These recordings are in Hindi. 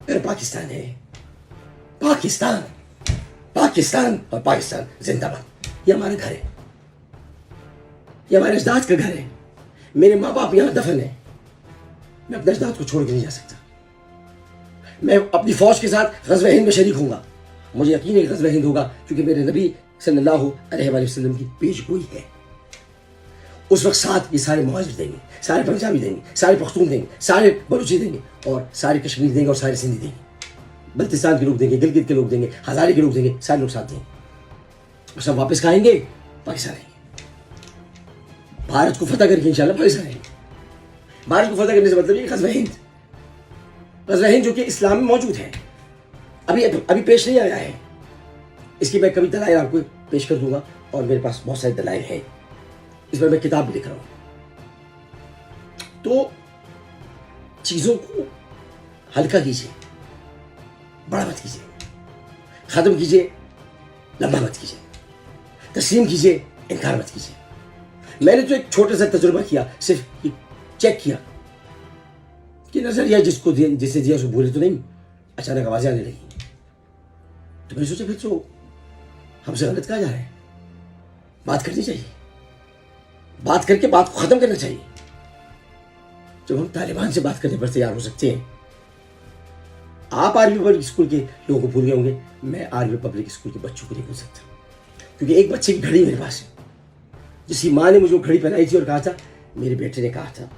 मेरा पाकिस्तान है, पाकिस्तान, पाकिस्तान और पाकिस्तान जिंदाबाद। ये हमारा घर है, ये हमारे अजदाद का घर है। मेरे माँ बाप यहाँ दफन है, मैं अपने अजदाद को छोड़ के नहीं जा सकता। मैं अपनी फौज के साथ ग़ज़वा हिंद में शरीक होऊंगा। मुझे यकीन है कि ग़ज़वा हिंद होगा, क्योंकि मेरे नबी सल्लल्लाहु अलैहि वसल्लम की पेशगोई है। उस वक्त साथ ये सारे मुहाजिर देंगे, सारे पंजाबी देंगे, सारे पख्तून देंगे, सारे बलूची देंगे, और सारे कश्मीर देंगे, और सारे सिंधी देंगे, बल्तिस्तान के लोग देंगे, गिलगित के लोग देंगे, हज़ारे के लोग देंगे, सारे लोग साथ देंगे। और सब वापस कहाँ आएंगे? पाकिस्तान आएंगे। भारत को फतह करके इंशाल्लाह पाकिस्तान आएंगे। भारत को फतह करने से मतलब ये ग़ज़वा हिंद, ग़ज़वा हिंद जो कि इस्लाम में मौजूद है, अभी पेश नहीं आया है। इसकी मैं कभी दलाइल आपको पेश कर दूंगा, और मेरे पास बहुत सारे दलाइल हैं। इस पर मैं किताब भी लिख रहा हूं। तो चीजों को हल्का कीजिए, बड़ा मत कीजिए, खत्म कीजिए, लंबा मत कीजिए, तस्लीम कीजिए, इनकार मत कीजिए। मैंने तो एक छोटा सा तजुर्बा किया, सिर्फ चेक किया कि नजरिया जिसे दिया उसको भूले तो नहीं। अचानक आवाजें आने लगी, तो मैंने सोचा फिर तो हमसे गलत कहा जा रहा है। बात करनी चाहिए, बात करके बात को खत्म करना चाहिए। जब हम तालिबान से बात करने पर तैयार हो सकते हैं, आप आर्मी पब्लिक स्कूल के लोगों को भूल गए होंगे, मैं आर्मी पब्लिक स्कूल के बच्चों को नहीं भूल सकता। क्योंकि एक बच्चे की घड़ी मेरे पास है, जिसकी माँ ने मुझे वो घड़ी पहनाई थी और कहा था, मेरे बेटे ने कहा था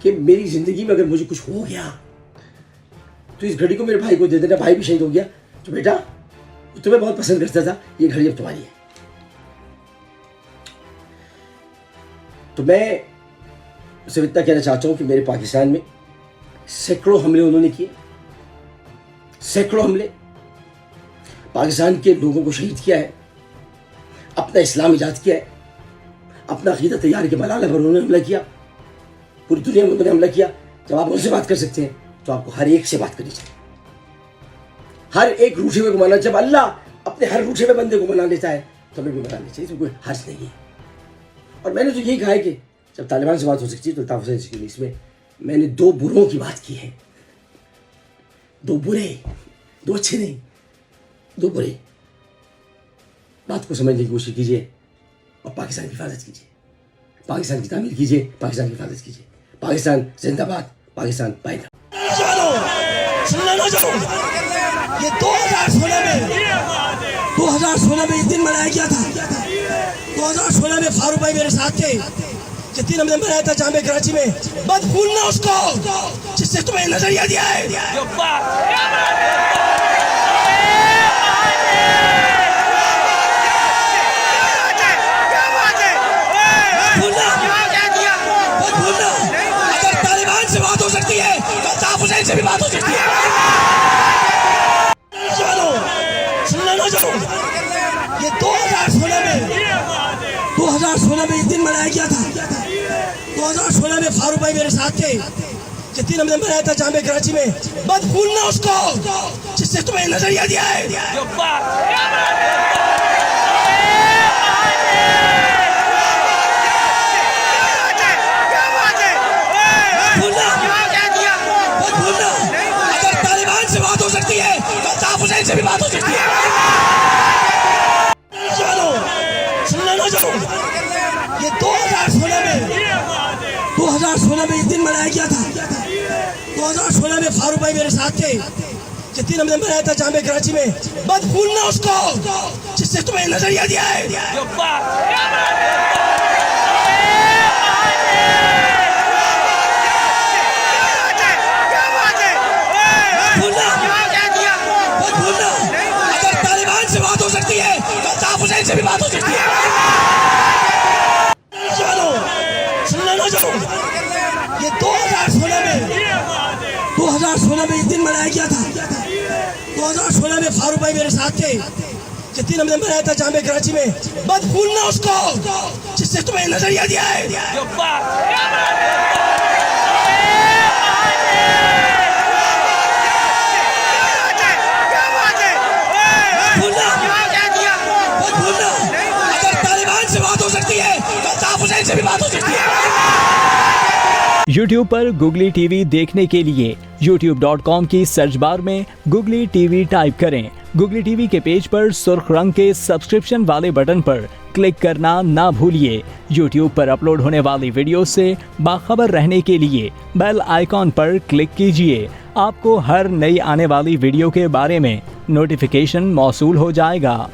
कि मेरी जिंदगी में अगर मुझे कुछ हो गया तो इस घड़ी को मेरे भाई को दे देना। भाई भी शहीद हो गया, तो बेटा तुम्हें बहुत पसंद करता था, ये घड़ी अब तुम्हारी है। तो मैं सिर्फ इतना कहना चाहता हूं कि मेरे पाकिस्तान में सैकड़ों हमले उन्होंने किए, सैकड़ों हमले, पाकिस्तान के लोगों को शहीद किया है, अपना इस्लाम ईजाद किया है, अपना अकीदा तैयार के मलाला पर उन्होंने हमला किया, पूरी दुनिया में उन्होंने हमला किया। जब आप उनसे बात कर सकते हैं तो आपको हर एक से बात करनी चाहिए, हर एक रूठे हुए को मनाना। जब अल्लाह अपने हर रूठे हुए बंदे को मना लेता है तो हमें भी मनाना चाहिए, तो कोई हर्ज नहीं है। और मैंने तो यही कहा है कि जब तालिबान से बात हो सकती है तो अल्ताफ हुसैन की लिस्ट में मैंने दो बुरों की बात की है, दो बुरे, दो अच्छे नहीं, दो बुरे। बात को समझने की कोशिश कीजिए और पाकिस्तान की हिफाजत कीजिए, पाकिस्तान की तामीर कीजिए, पाकिस्तान की हिफाजत कीजिए। पाकिस्तान जिंदाबाद, पाकिस्तान पाइंदा। ये 2016 में इस दिन मनाया गया था। 2016 में फारूक भाई मेरे साथ थे, जिस दिन हमने मनाया था जामे कराची में। मत भूलना उसको जिससे तुम्हें नजरिया दिया है। अगर तालिबान से बात हो सकती है तो अल्ताफ हुसैन से भी बात हो सकती है। ये 2016 में इस दिन मनाया गया था। 2016 में फारूक भाई मेरे साथ थे, जिस दिन हमने मनाया था जामे कराची में। मत भूलना उसको जिससे तुम्हें नजरिया दिया है। अगर तालिबान से बात हो सकती है तो अल्ताफ हुसैन से भी बात हो सकती है। ये 2016 में इस दिन मनाया गया था। 2016 में फारूक भाई मेरे साथ थे, जिस दिन हमने मनाया था जामे कराची में। मत भूलना उसको जिससे तुम्हें नजरिया दिया है। अगर तालिबान से बात हो सकती है तो अल्ताफ हुसैन से भी बात हो सकती है। ये 2016 में इस दिन मनाया गया था। 2016 में फारूक भाई मेरे साथ थे, जिस दिन हमने मनाया था जामे कराची में। मत भूलना उसको जिससे तुम्हें नजरिया दिया है। अगर तालिबान से बात हो सकती है तो अल्ताफ हुसैन से भी बात हो सकती है। YouTube पर गुगली टीवी देखने के लिए youtube.com की सर्च बार में गुगली टीवी टाइप करें। गुगली टीवी के पेज पर सुर्ख रंग के सब्सक्रिप्शन वाले बटन पर क्लिक करना ना भूलिए। YouTube पर अपलोड होने वाली वीडियो से बाखबर रहने के लिए बेल आइकॉन पर क्लिक कीजिए। आपको हर नई आने वाली वीडियो के बारे में नोटिफिकेशन मौसूल हो जाएगा।